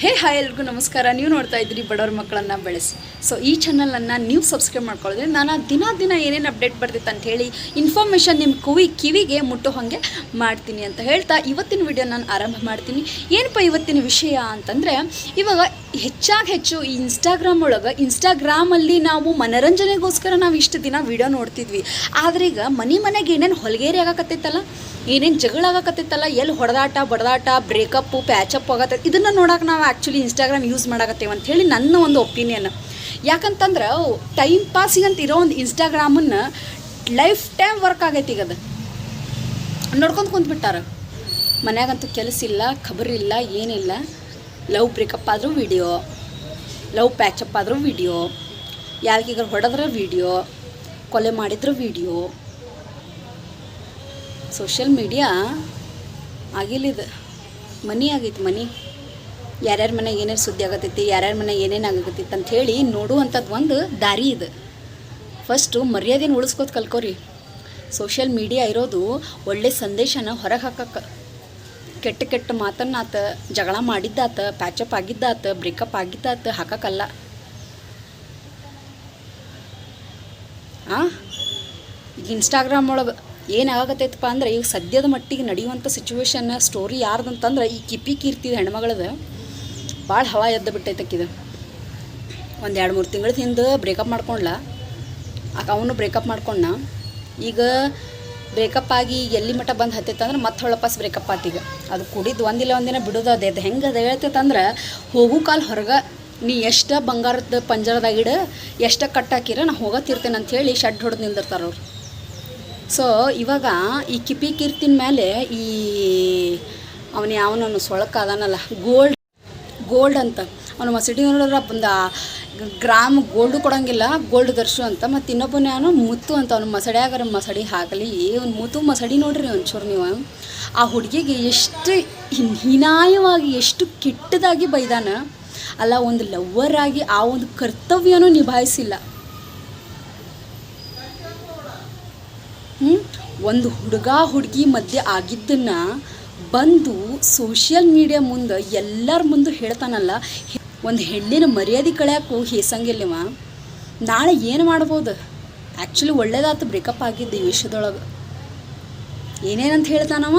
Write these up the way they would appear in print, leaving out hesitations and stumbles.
Hi ಎಲ್ರಿಗೂ ನಮಸ್ಕಾರ. ನೀವು ನೋಡ್ತಾ ಇದ್ದೀರಿ ಬಡವ್ರ ಮಕ್ಕಳನ್ನು ಬೆಳೆಸಿ. ಸೊ ಈ ಚಾನಲನ್ನು ನೀವು ಸಬ್ಸ್ಕ್ರೈಬ್ ಮಾಡ್ಕೊಳ್ಳೋದ್ರೆ ನಾನು ದಿನ ಏನೇನು ಅಪ್ಡೇಟ್ ಬರ್ತಿತ್ತು ಅಂತ ಹೇಳಿ ಇನ್ಫಾರ್ಮೇಷನ್ ನಿಮ್ಮ ಕಿವಿಗೆ ಮುಟ್ಟೋ ಹಾಗೆ ಮಾಡ್ತೀನಿ ಅಂತ ಹೇಳ್ತಾ ಇವತ್ತಿನ ವಿಡಿಯೋ ನಾನು ಆರಂಭ ಮಾಡ್ತೀನಿ. ಏನಪ್ಪ ಇವತ್ತಿನ ವಿಷಯ ಅಂತಂದರೆ, ಇವಾಗ ಹೆಚ್ಚು ಈ ಇನ್ಸ್ಟಾಗ್ರಾಮಲ್ಲಿ ನಾವು ಮನೋರಂಜನೆಗೋಸ್ಕರ ನಾವು ಇಷ್ಟು ದಿನ ವಿಡಿಯೋ ನೋಡ್ತಿದ್ವಿ. ಆದರೆ ಈಗ ಮನೆಗೆ ಏನೇನು ಹೊಲಗೇರಿ ಆಗಕತ್ತೈತಲ್ಲ, ಏನೇನು ಜಗಳ ಆಗಕತ್ತೈತಲ್ಲ, ಎಲ್ಲಿ ಹೊಡೆದಾಟ ಬಡದಾಟ ಬ್ರೇಕಪ್ಪು ಪ್ಯಾಚಪ್ ಆಗತ್ತೆ, ಇದನ್ನು ನೋಡೋಕೆ ನಾವು ಆ್ಯಕ್ಚುಲಿ ಇನ್ಸ್ಟಾಗ್ರಾಮ್ ಯೂಸ್ ಮಾಡಕತ್ತೇವೆ ಅಂಥೇಳಿ ನನ್ನ ಒಂದು ಒಪಿನಿಯನ್. ಯಾಕಂತಂದ್ರೆ ಟೈಮ್ ಪಾಸಿಗಂತ ಇರೋ ಒಂದು ಇನ್ಸ್ಟಾಗ್ರಾಮನ್ನು ಲೈಫ್ ಟೈಮ್ ವರ್ಕ್ ಆಗೈತಿ. ಈಗ ಅದು ನೋಡ್ಕೊಂಡು ಕುಂತ್ಬಿಟ್ಟಾರ. ಮನ್ಯಾಗಂತೂ ಕೆಲಸ ಇಲ್ಲ, ಖಬರಿಲ್ಲ, ಏನಿಲ್ಲ. ಲವ್ ಬ್ರೇಕಪ್ ಆದರೂ ವಿಡಿಯೋ, ಲವ್ ಪ್ಯಾಚಪ್ ಆದರೂ ವಿಡಿಯೋ, ಯಾರಿಗೀಗ ಹೊಡೆದ್ರೆ ವಿಡಿಯೋ, ಕೊಲೆ ಮಾಡಿದ್ರು ವಿಡಿಯೋ. ಸೋಷಿಯಲ್ ಮೀಡಿಯಾ ಆಗಿಲ್ಲಿದು ಮನಿ ಆಗೈತಿ. ಮನಿ ಯಾರ್ಯಾರ ಮನೆಗೆ ಏನೇನು ಸುದ್ದಿ ಆಗತ್ತೈತಿ, ಯಾರ್ಯಾರ ಮನೆಗೆ ಏನೇನು ಆಗತ್ತೈತಿ ಅಂಥೇಳಿ ನೋಡುವಂಥದ್ದು ಒಂದು ದಾರಿ ಇದು. ಫಸ್ಟು ಮರ್ಯಾದೆನ ಉಳಿಸ್ಕೋತ ಕಲ್ಕೋರಿ. ಸೋಷಿಯಲ್ ಮೀಡಿಯಾ ಇರೋದು ಒಳ್ಳೆ ಸಂದೇಶನ ಹೊರಗೆ ಹಾಕಕ್ಕೆ. ಕೆಟ್ಟ ಮಾತನ್ನಾತ, ಜಗಳ ಮಾಡಿದ್ದಾತ, ಪ್ಯಾಚಪ್ ಆಗಿದ್ದಾತ, ಬ್ರೇಕಪ್ ಆಗಿದ್ದಾತ ಹಾಕಕ್ಕಲ್ಲ. ಈಗ ಇನ್ಸ್ಟಾಗ್ರಾಮ್ ಒಳಗೆ ಏನಾಗತ್ತೈತಪ್ಪ ಅಂದ್ರೆ, ಈಗ ಸದ್ಯದ ಮಟ್ಟಿಗೆ ನಡೆಯುವಂಥ ಸಿಚುವೇಶನ್ ಸ್ಟೋರಿ ಯಾರ್ದಂತಂದ್ರೆ, ಈ ಕಿಪಿ ಕೀರ್ತಿ ಹೆಣ್ಮಗಳದು ಭಾಳ ಹವಾ ಎದ್ದು ಬಿಟ್ಟೈತಕ್ಕಿದು. ಒಂದು 2-3 ತಿಂಗಳ ಹಿಂದೆ ಬ್ರೇಕಪ್ ಮಾಡ್ಕೊಂಡ್ಲ, ಅವನು ಬ್ರೇಕಪ್ ಮಾಡ್ಕೊಂಡ. ಈಗ ಬ್ರೇಕಪ್ ಆಗಿ ಎಲ್ಲಿ ಮಟ್ಟ ಬಂದು ಹತ್ತೈತಂದ್ರೆ ಮತ್ತೆ ಹೊಳಪಾಸ್ ಬ್ರೇಕಪ್ ಆತೀಗ. ಅದು ಕುಡಿದು ಒಂದಿನ ಬಿಡೋದು. ಅದು ಹೆಂಗೆ ಅದು ಹೇಳ್ತೈತಂದ್ರೆ, ಹೋಗು ಕಾಲು ಹೊರಗೆ ನೀ ಎಷ್ಟು ಬಂಗಾರದ ಪಂಜರದಾಗಿಡ, ಎಷ್ಟು ಕಟ್ಟಾಕಿರ ನಾ ಹೋಗತ್ತಿರ್ತೇನೆ ಅಂಥೇಳಿ ಶಡ್ ಹೊಡೆದು ನಿಂದಿರ್ತಾರೆ ಅವ್ರು. ಸೊ ಇವಾಗ ಈ ಕಿಪಿ ಕೀರ್ತಿನ ಮೇಲೆ ಈ ಅವನು ಸೊಳಕ ಅದಾನಲ್ಲ, ಗೋಲ್ಡ್ ಅಂತ ಅವನು ಮಸಡಿ ನೋಡಿದ್ರೆ ಒಂದು ಗ್ರಾಮ್ ಗೋಲ್ಡು ಕೊಡೋಂಗಿಲ್ಲ, ಗೋಲ್ಡ್ ದರ್ಶು ಅಂತ. ಮತ್ತು ಇನ್ನೊಬ್ಬನೇ ಅವನು ಮುತ್ತು ಅಂತ. ಅವನು ಮಸಡಿಯಾಗಾರ ಮಸಡಿ ಹಾಕಲಿ, ಒಂದು ಮುತ್ತು ಮಸಡಿ ನೋಡ್ರಿ ಒಂಚೂರು ನೀವು. ಆ ಹುಡುಗಿಗೆ ಎಷ್ಟು ಹೀನಾಯವಾಗಿ, ಎಷ್ಟು ಕೆಟ್ಟದಾಗಿ ಬೈದಾನ ಅಲ್ಲ. ಒಂದು ಲವ್ವರ್ ಆಗಿ ಆ ಒಂದು ಕರ್ತವ್ಯನೂ ನಿಭಾಯಿಸಿಲ್ಲ. ಒಂದು ಹುಡುಗಿ ಮಧ್ಯೆ ಆಗಿದ್ದನ್ನು ಬಂದು ಸೋಷಿಯಲ್ ಮೀಡಿಯಾ ಮುಂದೆ ಎಲ್ಲರ ಮುಂದೆ ಹೇಳ್ತಾನಲ್ಲ. ಒಂದು ಹೆಣ್ಣಿನ ಮರ್ಯಾದೆ ಕಳೆಯೋಕ್ಕೂ ಹೇಸಂಗಿಲ್ಲವ. ನಾಳೆ ಏನು ಮಾಡ್ಬೋದು? ಆ್ಯಕ್ಚುಲಿ ಒಳ್ಳೇದಾಯ್ತು ಬ್ರೇಕಪ್ ಆಗಿದ್ದು ಈ ವಿಷಯದೊಳಗೆ. ಏನೇನಂತ ಹೇಳ್ತಾನವ,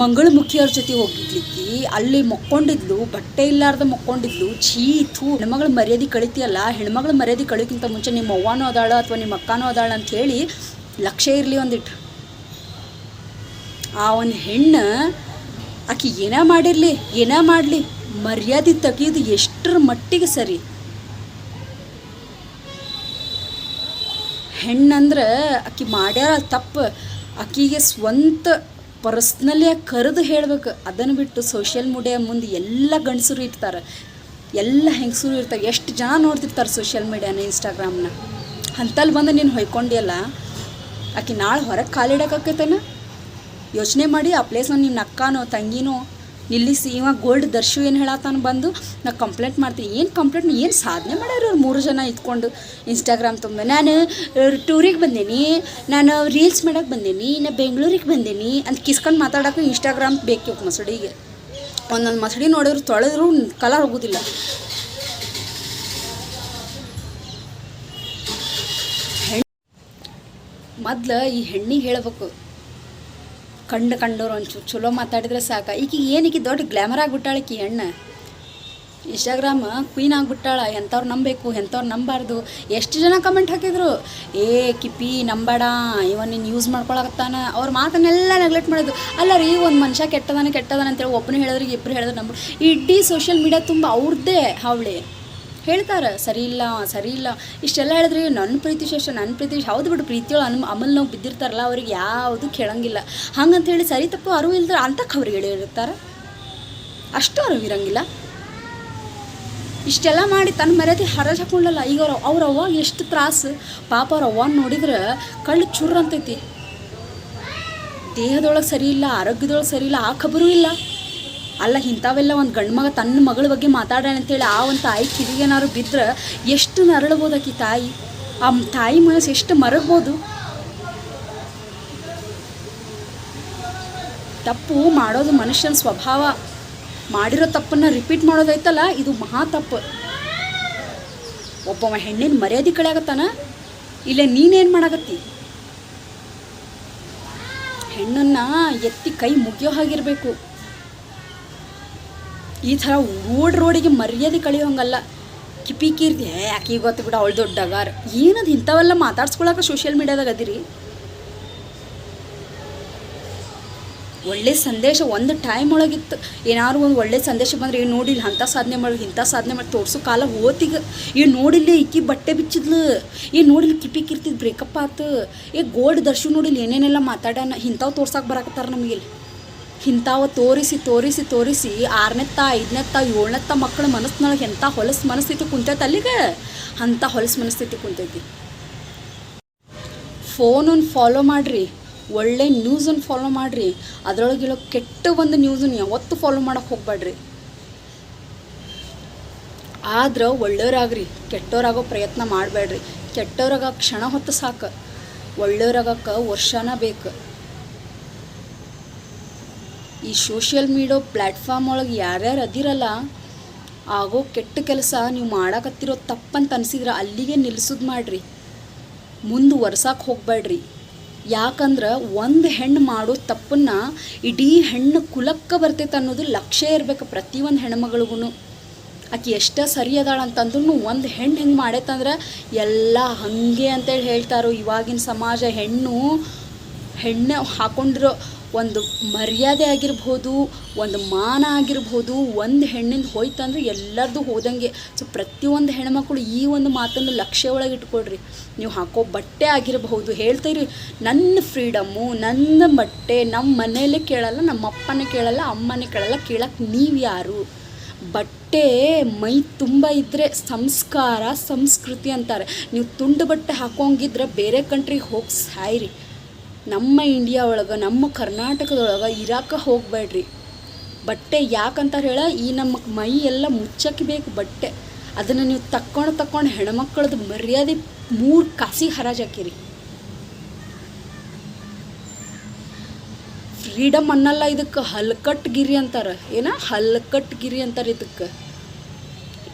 ಮಂಗಳಮುಖಿಯವ್ರ ಜೊತೆ ಹೋಗಿದ್ಲಿಕ್ಕಿ, ಅಲ್ಲಿ ಮಕ್ಕೊಂಡಿದ್ಲು, ಬಟ್ಟೆ ಇಲ್ಲಾರ್ದ ಮಕ್ಕೊಂಡಿದ್ಲು. ಛೀತು, ಹೆಣ್ಮಗಳ ಮರ್ಯಾದೆ ಕಳಿತೀಯಲ್ಲ, ಹೆಣ್ಮಗಳ ಮರ್ಯಾದೆ ಕಳಿಯೋಕ್ಕಿಂತ ಮುಂಚೆ ನಿಮ್ಮ ಅವ್ವನೋ ಅದಾಳ ಅಥವಾ ನಿಮ್ಮ ಅಕ್ಕನೋ ಅದಾಳ ಅಂಥೇಳಿ ಲಕ್ಷ್ಯ ಇರಲಿ ಒಂದಿಟ್ಟು. ಆ ಒಂದು ಹೆಣ್ಣು ಆಕೆ ಏನೇ ಮಾಡಲಿ ಮರ್ಯಾದೆ ತೆಗೆಯೋದು ಎಷ್ಟರ ಮಟ್ಟಿಗೆ ಸರಿ. ಹೆಣ್ಣಂದ್ರೆ ಆಕೆ ಮಾಡ್ಯಾರ ತಪ್ಪು, ಆಕೆಗೆ ಸ್ವಂತ ಪರ್ಸ್ನಲಿಯಾಗಿ ಕರೆದು ಹೇಳ್ಬೇಕು. ಅದನ್ನು ಬಿಟ್ಟು ಸೋಷಿಯಲ್ ಮೀಡಿಯಾ ಮುಂದೆ ಎಲ್ಲ ಗಂಡಸರು ಇರ್ತಾರೆ, ಎಲ್ಲ ಹೆಂಗಸರು ಇರ್ತಾರೆ. ಎಷ್ಟು ಜನ ನೋಡ್ತಿರ್ತಾರೆ ಸೋಷಿಯಲ್ ಮೀಡಿಯಾನ, ಇನ್ಸ್ಟಾಗ್ರಾಮ್ನ. ಅಂತಲ್ಲಿ ಬಂದು ನೀನು ಹೊಯ್ಕೊಂಡಿಯಲ್ಲ, ಆಕೆ ನಾಳೆ ಹೊರಗೆ ಕಾಲಿಡೋಕ್ಕಾಕೈತೇನ? ಯೋಚನೆ ಮಾಡಿ. ಆ ಪ್ಲೇಸ್ನ ನಿಮ್ಮ ಅಕ್ಕನೋ ತಂಗಿನೋ ನಿಲ್ಲಿಸಿ. ಇವಾಗ ಗೋಲ್ಡ್ ದರ್ಶು ಏನು ಹೇಳತ್ತಾನು ಬಂದು, ನಾ ಕಂಪ್ಲೇಂಟ್ ಮಾಡ್ತೀನಿ. ಏನು ಕಂಪ್ಲೇಂಟ್? ಏನು ಸಾಧನೆ ಮಾಡ್ಯಾರ ಅವ್ರು 3 ಜನ ಇದ್ಕೊಂಡು ಇನ್ಸ್ಟಾಗ್ರಾಮ್ ತುಂಬ. ನಾನು ಟೂರಿಗೆ ಬಂದೇನಿ, ನಾನು ರೀಲ್ಸ್ ಮಾಡೋಕ್ಕೆ ಬಂದೇನಿ, ನಾ ಬೆಂಗಳೂರಿಗೆ ಬಂದೇನಿ ಅಂತ ಕಿಸ್ಕೊಂಡು ಮಾತಾಡೋಕೆ ಇನ್ಸ್ಟಾಗ್ರಾಮ್ ಬೇಕು ಮಸಡಿಗೆ. ಒಂದೊಂದು ಮಸಡಿ ನೋಡಿದ್ರು ತೊಳೆದ್ರು ಕಲರ್ ಹೋಗೋದಿಲ್ಲ. ಮೊದ್ಲು ಈ ಹೆಣ್ಣಿಗೆ ಹೇಳ್ಬೇಕು, ಕಂಡವ್ರು ಒಂಚೂರು ಚಲೋ ಮಾತಾಡಿದ್ರೆ ಸಾಕು. ಈಕೆ ದೊಡ್ಡ ಗ್ಲ್ಯಾಮರ್ ಆಗಿಬಿಟ್ಟಾಳಕಿ ಹೆಣ್ಣು. Instagram queen ಆಗಿಬಿಟ್ಟಾಳ. ಎಂಥವ್ರು ನಂಬಬೇಕು, ಎಂಥವ್ರು ನಂಬಾರ್ದು. ಎಷ್ಟು ಜನ ಕಮೆಂಟ್ ಹಾಕಿದ್ರು, ಕಿಪಿ ನಂಬೇಡ, ಇವನ್ ನೀನು ಯೂಸ್ ಮಾಡ್ಕೊಳಕತ್ತಾನ. ಅವ್ರ ಮಾತನ್ನೆಲ್ಲ ನೆಗ್ಲೆಕ್ಟ್ ಮಾಡೋದು. ಅಲ್ಲ ರೀ, ಒಂದು ಮನುಷ್ಯ ಕೆಟ್ಟದಾನೆ ಅಂತೇಳಿ ಒಬ್ಬನೇ ಹೇಳಿದ್ರೆ ಇಬ್ಬರು ಹೇಳಿದ್ರೆ ನಂಬ. ಇಡೀ ಸೋಷಿಯಲ್ ಮೀಡಿಯಾ ತುಂಬ ಅವ್ರದ್ದೇ ಹಾವಳಿ. ಹೇಳ್ತಾರೆ ಸರಿ ಇಲ್ಲ ಇಷ್ಟೆಲ್ಲ ಹೇಳಿದ್ರಿ. ನನ್ನ ಪ್ರೀತಿ ಹೌದು ಬಿಡು, ಪ್ರೀತಿಯೊಳು ಅಮಲ್ ನಾವು ಬಿದ್ದಿರ್ತಾರಲ್ಲ, ಅವ್ರಿಗೆ ಯಾವುದು ಕೇಳಂಗಿಲ್ಲ. ಹಂಗಂತೇಳಿ ಸರಿ ತಪ್ಪು ಅರಿವು ಇಲ್ದ್ರೆ ಅಂತಕ್ಕೆ ಅವ್ರಿಗೆ ಹೇಳಿರ್ತಾರೆ. ಅಷ್ಟು ಅರಿವು ಇರಂಗಿಲ್ಲ. ಇಷ್ಟೆಲ್ಲ ಮಾಡಿ ತನ್ನ ಮರ್ಯಾದೆ ಹರಾಜ್ ಹಾಕೊಂಡಲ್ಲ. ಈಗ ಅವ್ರ ಅವ್ವ ಎಷ್ಟು ತ್ರಾಸು ಪಾಪ. ಅವ್ರ ಅವ್ವನ ನೋಡಿದ್ರೆ ಕಳ್ಳು ಚುರ್ರ ಅಂತೈತಿ. ದೇಹದೊಳಗೆ ಸರಿ ಇಲ್ಲ, ಆರೋಗ್ಯದೊಳಗೆ ಸರಿ ಇಲ್ಲ, ಆ ಖಬರೂ ಇಲ್ಲ. ಅಲ್ಲ, ಇಂಥವೆಲ್ಲ ಒಂದು ಗಂಡು ಮಗ ತನ್ನ ಮಗಳ ಬಗ್ಗೆ ಮಾತಾಡೋಣ ಅಂತೇಳಿ ಆ ಒಂದು ತಾಯಿ ಕಿವಿಗೇನಾದ್ರು ಬಿದ್ದರೆ ಎಷ್ಟು ನರಳ್ಬೋದಾಕಿ ತಾಯಿ. ಆ ತಾಯಿ ಮನಸ್ಸು ಎಷ್ಟು ಮರಗ್ಬೋದು. ತಪ್ಪು ಮಾಡೋದು ಮನುಷ್ಯನ ಸ್ವಭಾವ. ಮಾಡಿರೋ ತಪ್ಪನ್ನು ರಿಪೀಟ್ ಮಾಡೋದೈತಲ್ಲ, ಇದು ಮಹಾ ತಪ್ಪು. ಒಬ್ಬವ ಹೆಣ್ಣಿನ ಮರ್ಯಾದೆ ಕಳೆಯಾಗತ್ತಾನ, ಇಲ್ಲ ನೀನೇನು ಮಾಡಾಕತ್ತಿ? ಹೆಣ್ಣನ್ನು ಎತ್ತಿ ಕೈ ಮುಗಿಯೋ ಹಾಗಿರಬೇಕು. ಈ ಥರ ರೋಡಿಗೆ ಮರ್ಯಾದೆ ಕಳೆಯೋ ಹಂಗಲ್ಲ. ಕಿರ್ತಿ ಯಾಕೆ ಗೊತ್ತು ಬಿಡ, ಅವಳು ದೊಡ್ಡಗಾರ ಏನದು ಇಂಥವೆಲ್ಲ ಮಾತಾಡ್ಸ್ಕೊಳಕ್ಕೆ ಸೋಷಿಯಲ್ ಮೀಡ್ಯಾದಾಗ ಅದಿರಿ. ಒಳ್ಳೆ ಸಂದೇಶ ಒಂದು ಟೈಮ್ ಒಳಗಿತ್ತು, ಏನಾದ್ರು ಒಂದು ಒಳ್ಳೆ ಸಂದೇಶ ಬಂದರೆ ಏನು ನೋಡಿಲ್ಲ ಅಂಥ ಸಾಧನೆ ಮಾಡಿ ಇಂಥ ಸಾಧನೆ ಮಾಡಿ ತೋರಿಸೋ ಕಾಲ ಹೋತಿಗ. ಏನು ನೋಡಿಲ್ಲ ಇಕ್ಕಿ ಬಟ್ಟೆ ಬಿಚ್ಚಿದ್ಲು, ಏನು ನೋಡಿಲ್ಲ ಕಿರ್ತಿದ್ ಬ್ರೇಕಪ್ ಆತು, ಗೋಲ್ಡ್ ದರ್ಶು ನೋಡಿಲ್ಲ ಏನೇನೆಲ್ಲ ಮಾತಾಡ್ಯಾನ. ಇಂಥವು ತೋರ್ಸಕ್ಕೆ ಬರಾಕತ್ತಾರ ನಮಗೆ. ಇಂಥವು ತೋರಿಸಿ 6ನೇತ್ತ 5ನೇತ್ತ 7ನೇತ್ತ ಮಕ್ಕಳ ಮನಸ್ಸಿನೊಳಗೆ ಎಂಥ ಹೊಲಸು ಮನಸ್ಥಿತಿ ಕುಂತೈತೆ ಅಲ್ಲಿಗೆ, ಅಂಥ ಹೊಲಸು ಮನಸ್ಥಿತಿ ಕುಂತೈತಿ. ಫೋನನ್ನು ಫಾಲೋ ಮಾಡಿರಿ, ಒಳ್ಳೆ ನ್ಯೂಸನ್ನು ಫಾಲೋ ಮಾಡಿರಿ, ಅದರೊಳಗಿರೋ ಕೆಟ್ಟ ಒಂದು ನ್ಯೂಸನ್ನು ಯಾವತ್ತೂ ಫಾಲೋ ಮಾಡೋಕ್ಕೆ ಹೋಗ್ಬೇಡ್ರಿ. ಆದ್ರೆ ಒಳ್ಳೆಯವರಾಗ್ರಿ, ಕೆಟ್ಟವರಾಗೋ ಪ್ರಯತ್ನ ಮಾಡಬೇಡ್ರಿ. ಕೆಟ್ಟವ್ರಾಗ ಕ್ಷಣ ಹೊತ್ತು ಸಾಕು, ಒಳ್ಳೆಯವ್ರಾಗಕ್ಕೆ ವರ್ಷನ ಬೇಕು. ಈ ಸೋಷಿಯಲ್ ಮೀಡಿಯಾ ಪ್ಲ್ಯಾಟ್ಫಾರ್ಮ್ ಒಳಗೆ ಯಾರ್ಯಾರು ಅದಿರಲ್ಲ, ಆಗೋ ಕೆಟ್ಟ ಕೆಲಸ ನೀವು ಮಾಡಾಕತ್ತಿರೋ ತಪ್ಪಂತ ಅನಿಸಿದ್ರೆ ಅಲ್ಲಿಗೆ ನಿಲ್ಲಿಸೋದು ಮಾಡಿರಿ, ಮುಂದುವರ್ಸಕ್ಕೆ ಹೋಗಬೇಡ್ರಿ. ಯಾಕಂದ್ರೆ ಒಂದು ಹೆಣ್ಣು ಮಾಡೋ ತಪ್ಪನ್ನು ಇಡೀ ಹೆಣ್ಣು ಕುಲಕ್ಕೆ ಬರ್ತೈತೆ ಅನ್ನೋದು ಲಕ್ಷ್ಯ ಇರಬೇಕು ಪ್ರತಿಯೊಂದು ಹೆಣ್ಮಗಳಿಗೂ. ಆಕೆ ಎಷ್ಟೇ ಸರಿ ಅದಾಳ ಅಂತಂದ್ರೂ ಒಂದು ಹೆಣ್ಣು ಹೆಂಗೆ ಮಾಡೈತಂದ್ರೆ ಎಲ್ಲ ಹಾಗೆ ಅಂತೇಳಿ ಹೇಳ್ತಾರೋ. ಇವಾಗಿನ ಸಮಾಜ ಹೆಣ್ಣು ಹಾಕೊಂಡಿರೋ ಒಂದು ಮರ್ಯಾದೆ ಆಗಿರ್ಬೋದು, ಒಂದು ಮಾನ ಆಗಿರ್ಬೋದು, ಒಂದು ಹೆಣ್ಣಿಂದ ಹೋಯ್ತಂದ್ರೆ ಎಲ್ಲರದು ಹೋದಂಗೆ. ಸೊ ಪ್ರತಿಯೊಂದು ಹೆಣ್ಮಕ್ಳು ಈ ಒಂದು ಮಾತನ್ನು ಲಕ್ಷ್ಯ ಒಳಗೆ ಇಟ್ಕೊಳ್ರಿ. ನೀವು ಹಾಕೋ ಬಟ್ಟೆ ಆಗಿರಬಹುದು, ಹೇಳ್ತೀರಿ ನನ್ನ ಫ್ರೀಡಮ್ಮು, ನನ್ನ ಬಟ್ಟೆ ನಮ್ಮ ಮನೆಯಲ್ಲೇ ಕೇಳಲ್ಲ, ನಮ್ಮ ಅಪ್ಪನೇ ಕೇಳಲ್ಲ, ಅಮ್ಮನೇ ಕೇಳಲ್ಲ, ಕೇಳಕ್ಕೆ ನೀವು ಯಾರು? ಬಟ್ಟೆ ಮೈ ತುಂಬ ಇದ್ದರೆ ಸಂಸ್ಕಾರ ಸಂಸ್ಕೃತಿ ಅಂತಾರೆ. ನೀವು ತುಂಡು ಬಟ್ಟೆ ಹಾಕೋಂಗಿದ್ರೆ ಬೇರೆ ಕಂಟ್ರಿಗೆ ಹೋಗಿ ಸಾಯ್ರಿ. ನಮ್ಮ ಇಂಡಿಯಾ ಒಳಗೆ, ನಮ್ಮ ಕರ್ನಾಟಕದೊಳಗೆ ಇರಾಕ ಹೋಗಬೇಡ್ರಿ. ಬಟ್ಟೆ ಯಾಕಂತಾರೆ ಹೇಳ, ಈ ನಮ್ಮ ಮೈ ಎಲ್ಲ ಮುಚ್ಚಕ್ಕೆ ಬೇಕು ಬಟ್ಟೆ. ಅದನ್ನು ನೀವು ತಕ್ಕೊಂಡು ಹೆಣ್ಮಕ್ಳದ್ದು ಮರ್ಯಾದೆ 3 ಕಾಸಿ ಹರಾಜಾಕಿರಿ. ಫ್ರೀಡಮ್ ಅನ್ನಲ್ಲ ಇದಕ್ಕೆ, ಹಲ್ಕಟ್ಗಿರಿ ಅಂತಾರೆ. ಹಲ್ಕಟ್ಗಿರಿ ಅಂತಾರೆ ಇದಕ್ಕೆ.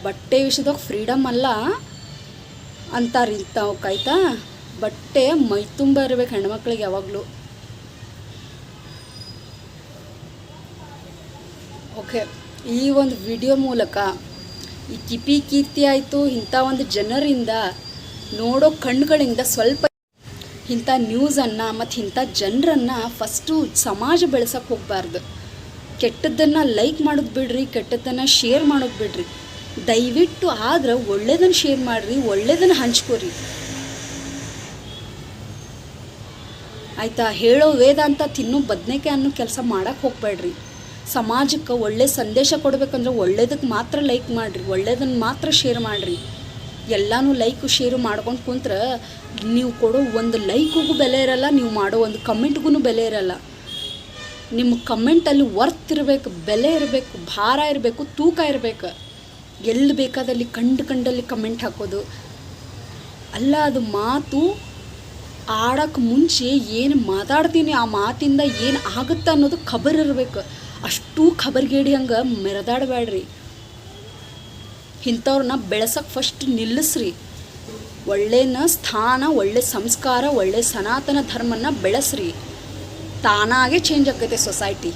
ಬಟ್ಟೆ ವಿಷಯದಾಗ ಫ್ರೀಡಮ್ ಅಲ್ಲ ಅಂತಾರೆ ಇಂಥವಕ್ಕಾಯ್ತಾ. ಬಟ್ಟೆ ಮೈ ತುಂಬ ಇರಬೇಕು ಹೆಣ್ಮಕ್ಳಿಗೆ ಯಾವಾಗಲೂ. ಓಕೆ, ಈ ಒಂದು ವಿಡಿಯೋ ಮೂಲಕ ಈ ಕೀರ್ತಿ ಆಯಿತು, ಇಂಥ ಒಂದು ಜನರಿಂದ ನೋಡೋ ಕಣ್ಣುಗಳಿಂದ ಸ್ವಲ್ಪ ಇಂಥ ನ್ಯೂಸನ್ನು ಮತ್ತು ಇಂಥ ಜನರನ್ನು ಫಸ್ಟು ಸಮಾಜ ಬೆಳೆಸೋಕ್ಕೆ ಹೋಗಬಾರ್ದು. ಕೆಟ್ಟದ್ದನ್ನು ಲೈಕ್ ಮಾಡೋದು ಬಿಡ್ರಿ, ಕೆಟ್ಟದ್ದನ್ನು ಶೇರ್ ಮಾಡೋದು ಬಿಡ್ರಿ. ದಯವಿಟ್ಟು ಆದ್ರೆ ಒಳ್ಳೆಯದನ್ನು ಶೇರ್ ಮಾಡಿರಿ, ಒಳ್ಳೆಯದನ್ನು ಹಂಚ್ಕೋರಿ ಆಯಿತಾ. ಹೇಳೋ ವೇದಾಂತ ತಿನ್ನೋ ಬದನೇಕಾಯಿ ಅನ್ನೋ ಕೆಲಸ ಮಾಡೋಕ್ಕೆ ಹೋಗಬೇಡ್ರಿ. ಸಮಾಜಕ್ಕೆ ಒಳ್ಳೆ ಸಂದೇಶ ಕೊಡಬೇಕಂದ್ರೆ ಒಳ್ಳೇದಕ್ಕೆ ಮಾತ್ರ ಲೈಕ್ ಮಾಡಿರಿ, ಒಳ್ಳೇದನ್ನು ಮಾತ್ರ ಶೇರ್ ಮಾಡಿರಿ. ಎಲ್ಲನೂ ಲೈಕು ಶೇರು ಮಾಡ್ಕೊಂಡು ಕುಂತ್ರೆ ನೀವು ಕೊಡೋ ಒಂದು ಲೈಕಿಗೂ ಬೆಲೆ ಇರಲ್ಲ, ನೀವು ಮಾಡೋ ಒಂದು ಕಮೆಂಟ್ಗೂ ಬೆಲೆ ಇರಲ್ಲ. ನಿಮ್ಮ ಕಮೆಂಟಲ್ಲಿ ವರ್ತ್ ಇರಬೇಕು, ಬೆಲೆ ಇರಬೇಕು, ಭಾರ ಇರಬೇಕು, ತೂಕ ಇರಬೇಕು. ಎಲ್ಲಿ ಬೇಕಾದಲ್ಲಿ ಕಂಡಲ್ಲಿ ಕಮೆಂಟ್ ಹಾಕೋದು ಅಲ್ಲ. ಅದು ಮಾತು ಆಡೋಕ್ಕೆ ಮುಂಚೆ ಏನು ಮಾತಾಡ್ತೀನಿ ಆ ಮಾತಿಂದ ಏನು ಆಗುತ್ತೆ ಅನ್ನೋದು ಖಬರ್ ಇರಬೇಕು. ಅಷ್ಟು ಖಬರ್ಗೇಡಿ ಹಂಗೆ ಮೆರೆದಾಡಬೇಡ್ರಿ. ಇಂಥವ್ರನ್ನ ಬೆಳೆಸೋಕ್ಕೆ ಫಸ್ಟ್ ನಿಲ್ಲಿಸ್ರಿ. ಒಳ್ಳೆಯ ಸ್ಥಾನ, ಒಳ್ಳೆ ಸಂಸ್ಕಾರ, ಒಳ್ಳೆ ಸನಾತನ ಧರ್ಮನ ಬೆಳೆಸ್ರಿ. ತಾನಾಗೆ ಚೇಂಜ್ ಆಕೈತೆ ಸೊಸೈಟಿ.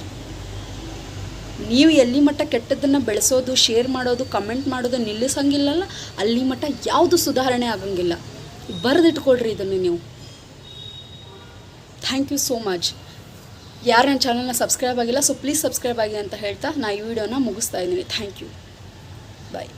ನೀವು ಎಲ್ಲಿ ಮಟ್ಟ ಕೆಟ್ಟದ್ದನ್ನು ಬೆಳೆಸೋದು, ಶೇರ್ ಮಾಡೋದು, ಕಮೆಂಟ್ ಮಾಡೋದು ನಿಲ್ಲಿಸಂಗಿಲ್ಲಲ್ಲ, ಅಲ್ಲಿ ಮಟ್ಟ ಯಾವುದು ಸುಧಾರಣೆ ಆಗಂಗಿಲ್ಲ. ಬರೆದಿಟ್ಕೊಳ್ರಿ ಇದನ್ನು ನೀವು. Thank you so much. ಯಾರು ನನ್ನ ಚಾನಲ್ನ ಸಬ್ಸ್ಕ್ರೈಬ್ ಆಗಿಲ್ಲ, ಸೊ ಪ್ಲೀಸ್ ಸಬ್ಸ್ಕ್ರೈಬ್ ಆಗಿ ಅಂತ ಹೇಳ್ತಾ ನಾ ಈ ವಿಡಿಯೋನ ಮುಗಿಸ್ತಾ ಇದ್ದೀನಿ. Thank you, bye.